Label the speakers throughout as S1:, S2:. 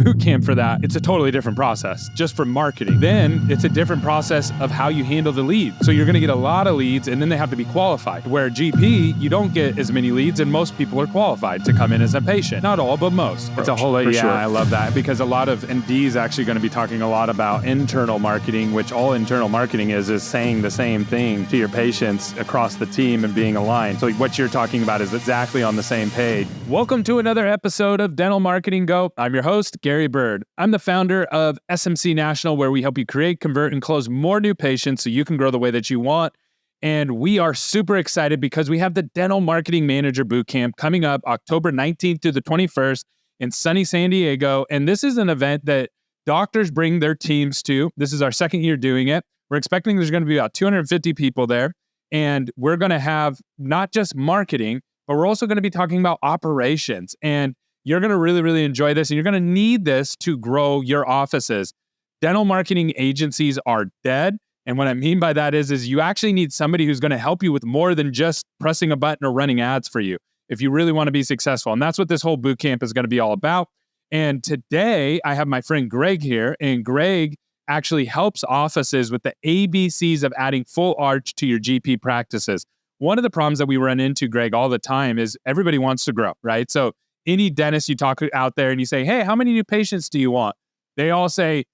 S1: boot camp for that, it's a totally different process just for marketing. Then it's a different process of how you handle the lead. So you're going to get a lot of leads and then they have to be qualified. Where GP, you don't get as many leads and most people are qualified to come in as a patient. Not all, but most. It's a whole, yeah, sure. I love that because a lot of, and Dee's actually going to be talking a lot about internal marketing, which all internal marketing is saying the same thing to your patients across the team and being aligned. So what you're talking about is exactly on the same page. Welcome to another episode of Dental Marketing Go. I'm your host, Gary Bird. I'm the founder of SMC National, where we help you create, convert, and close more new patients so you can grow the way that you want. And we are super excited because we have the Dental Marketing Manager Bootcamp coming up October 19th to the 21st in sunny San Diego. And this is an event that doctors bring their teams to. This is our second year doing it. We're expecting there's going to be about 250 people there. And we're going to have not just marketing, but we're also going to be talking about operations. And you're going to really, really enjoy this. And you're going to need this to grow your offices. Dental marketing agencies are dead. And what I mean by that is you actually need somebody who's going to help you with more than just pressing a button or running ads for you if you really want to be successful. And that's what this whole boot camp is going to be all about. And today I have my friend Greg here, and Greg actually helps offices with the ABCs of adding full arch to your GP practices. One of the problems that we run into, Greg, all the time is everybody wants to grow, right? So any dentist you talk out there and you say, hey, how many new patients do you want? They all say,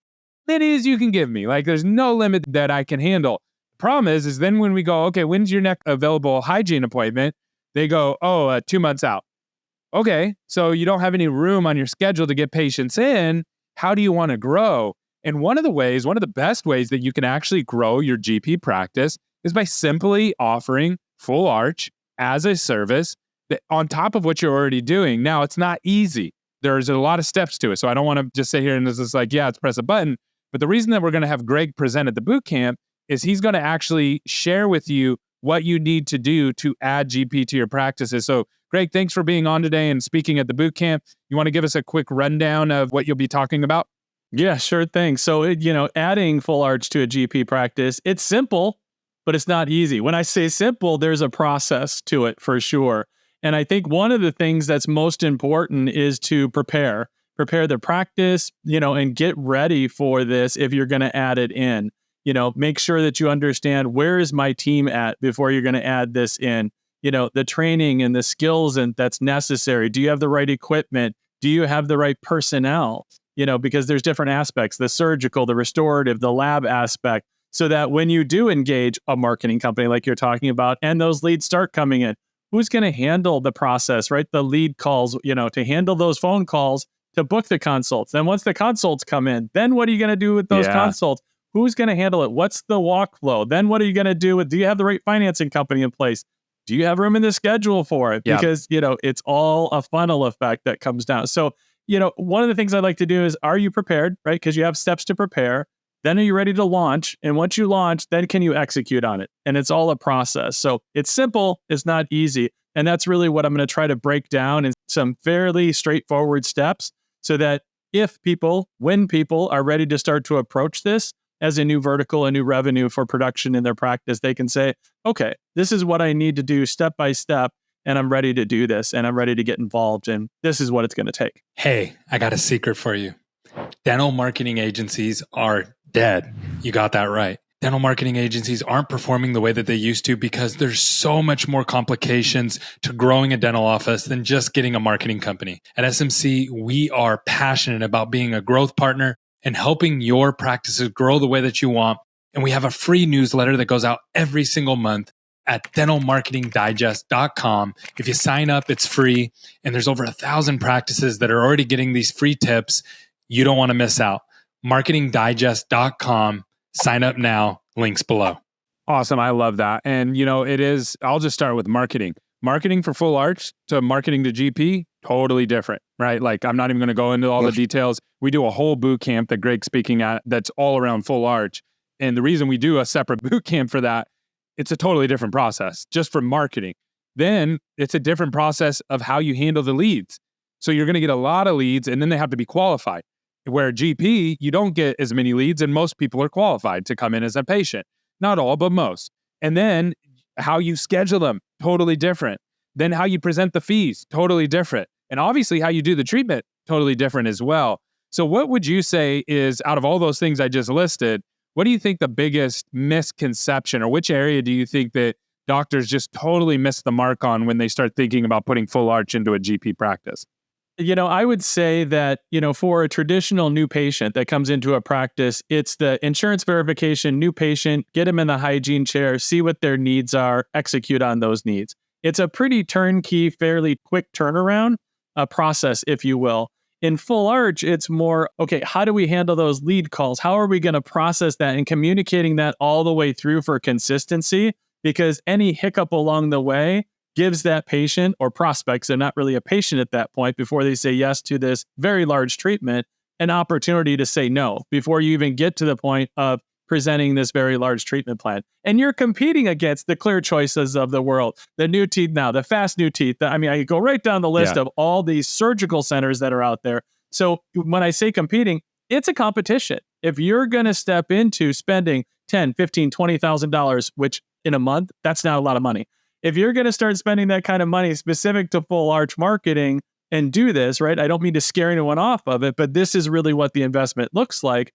S1: many as you can give me. Like there's no limit that I can handle. The problem is then when we go, okay, when's your next available hygiene appointment? They go, 2 months out. Okay, so you don't have any room on your schedule to get patients in. How do you want to grow? And one of the best ways that you can actually grow your GP practice is by simply offering full arch as a service that on top of what you're already doing. Now, it's not easy. There's a lot of steps to it. So I don't want to just sit here and it's just like, yeah, it's press a button. But the reason that we're going to have Greg present at the boot camp is he's going to actually share with you what you need to do to add GP to your practices. So Greg, thanks for being on today and speaking at the boot camp. You want to give us a quick rundown of what you'll be talking about?
S2: Yeah, sure thing. So, adding full arch to a GP practice, it's simple, but it's not easy. When I say simple, there's a process to it for sure. And I think one of the things that's most important is to prepare the practice, and get ready for this if you're going to add it in. Make sure that you understand where is my team at before you're going to add this in. The training and the skills that's necessary. Do you have the right equipment? Do you have the right personnel? Because there's different aspects, the surgical, the restorative, the lab aspect, so that when you do engage a marketing company like you're talking about, and those leads start coming in, who's going to handle the process, right? The lead calls, to handle those phone calls, to book the consults. Then once the consults come in, then what are you going to do with those consults? Who's going to handle it? What's the workflow? Then what are you going to do with, do you have the right financing company in place? Do you have room in the schedule for it? Because, it's all a funnel effect that comes down. So, one of the things I like to do is, are you prepared, right? Because you have steps to prepare. Then are you ready to launch? And once you launch, then can you execute on it? And it's all a process. So it's simple, it's not easy. And that's really what I'm going to try to break down in some fairly straightforward steps so that when people are ready to start to approach this as a new vertical, a new revenue for production in their practice, they can say, okay, this is what I need to do step by step. And I'm ready to do this, and I'm ready to get involved, and this is what it's going to take.
S3: Hey, I got a secret for you. Dental marketing agencies are dead. You got that right. Dental marketing agencies aren't performing the way that they used to because there's so much more complications to growing a dental office than just getting a marketing company. At SMC, we are passionate about being a growth partner and helping your practices grow the way that you want. And we have a free newsletter that goes out every single month at dentalmarketingdigest.com. If you sign up, it's free. And there's over 1,000 practices that are already getting these free tips. You don't want to miss out. marketingdigest.com. Sign up now. Links below.
S1: Awesome. I love that. And, I'll just start with marketing. Marketing for full arch to marketing to GP, totally different, right? Like I'm not even going to go into all the details. We do a whole boot camp that Greg's speaking at that's all around full arch. And the reason we do a separate boot camp for that, it's a totally different process just for marketing. Then it's a different process of how you handle the leads. So you're going to get a lot of leads and then they have to be qualified. Where GP, you don't get as many leads and most people are qualified to come in as a patient. Not all, but most. And then how you schedule them, totally different. Then how you present the fees, totally different. And obviously how you do the treatment, totally different as well. So what would you say is, out of all those things I just listed, what do you think the biggest misconception, or which area do you think that doctors just totally miss the mark on when they start thinking about putting full arch into a GP practice?
S2: I would say that, for a traditional new patient that comes into a practice, it's the insurance verification, new patient, get them in the hygiene chair, see what their needs are, execute on those needs. It's a pretty turnkey, fairly quick turnaround process, if you will. In full arch, it's more, okay, how do we handle those lead calls? How are we going to process that and communicating that all the way through for consistency? Because any hiccup along the way gives that patient or prospects, they're not really a patient at that point, before they say yes to this very large treatment, an opportunity to say no before you even get to the point of presenting this very large treatment plan. And you're competing against the Clear Choices of the world, the New Teeth Now, the Fast New Teeth. I could go right down the list of all these surgical centers that are out there. So when I say competing, it's a competition. If you're going to step into spending $10,000, $15,000, $20,000, which in a month, that's not a lot of money. If you're going to start spending that kind of money specific to full arch marketing and do this, right? I don't mean to scare anyone off of it, but this is really what the investment looks like.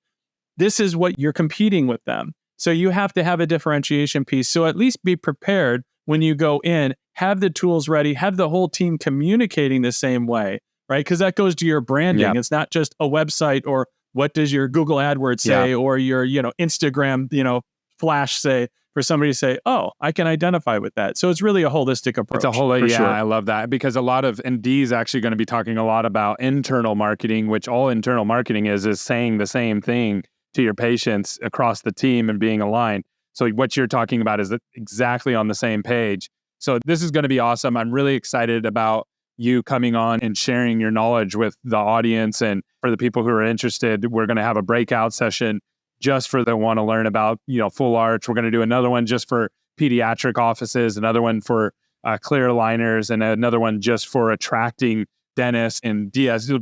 S2: This is what you're competing with them. So you have to have a differentiation piece. So at least be prepared when you go in, have the tools ready, have the whole team communicating the same way, right? Because that goes to your branding. It's not just a website, or what does your Google AdWords say, or your, Instagram, flash say, for somebody to say, oh, I can identify with that. So it's really a holistic approach.
S1: It's a whole, sure. I love that, because a lot of, and Dee's actually going to be talking a lot about internal marketing, which all internal marketing is saying the same thing to your patients across the team and being aligned. So what you're talking about is exactly on the same page. So this is going to be awesome. I'm really excited about you coming on and sharing your knowledge with the audience. And for the people who are interested, we're going to have a breakout session just for the want to learn about, full arch. We're going to do another one just for pediatric offices, another one for clear aligners, and another one just for attracting dentists and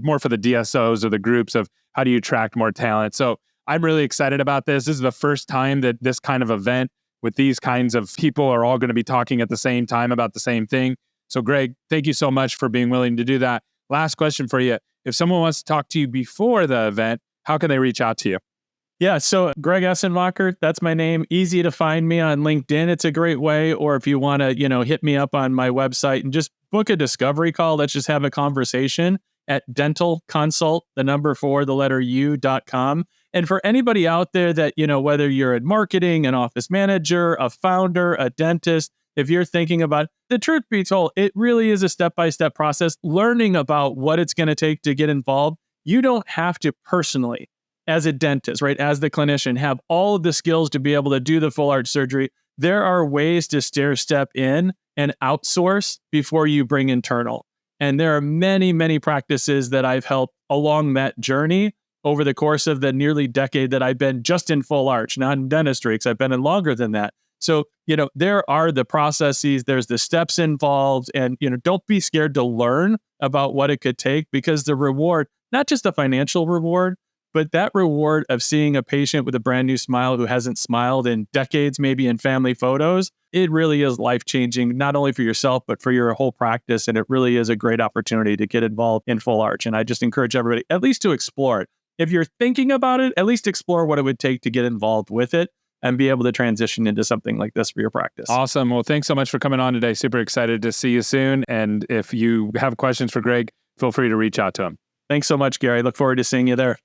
S1: more for the DSOs or the groups of how do you attract more talent. So I'm really excited about this. This is the first time that this kind of event with these kinds of people are all going to be talking at the same time about the same thing. So Greg, thank you so much for being willing to do that. Last question for you. If someone wants to talk to you before the event, how can they reach out to you?
S2: Yeah, so Greg Essenmacher, that's my name. Easy to find me on LinkedIn. It's a great way. Or if you want to, hit me up on my website and just book a discovery call. Let's just have a conversation at dentalconsult, the number 4, the letter U.com. And for anybody out there that, whether you're in marketing, an office manager, a founder, a dentist, if you're thinking about the truth be told, it really is a step-by-step process. Learning about what it's going to take to get involved. You don't have to personally, as a dentist, right, as the clinician, have all of the skills to be able to do the full arch surgery. There are ways to stair step in and outsource before you bring internal. And there are many, many practices that I've helped along that journey over the course of the nearly decade that I've been just in full arch, not in dentistry, because I've been in longer than that. So, there are the processes, there's the steps involved, and, don't be scared to learn about what it could take, because the reward, not just the financial reward, but that reward of seeing a patient with a brand new smile who hasn't smiled in decades, maybe in family photos, it really is life-changing, not only for yourself, but for your whole practice. And it really is a great opportunity to get involved in full arch. And I just encourage everybody at least to explore it. If you're thinking about it, at least explore what it would take to get involved with it and be able to transition into something like this for your practice.
S1: Awesome. Well, thanks so much for coming on today. Super excited to see you soon. And if you have questions for Greg, feel free to reach out to him.
S2: Thanks so much, Gary. Look forward to seeing you there.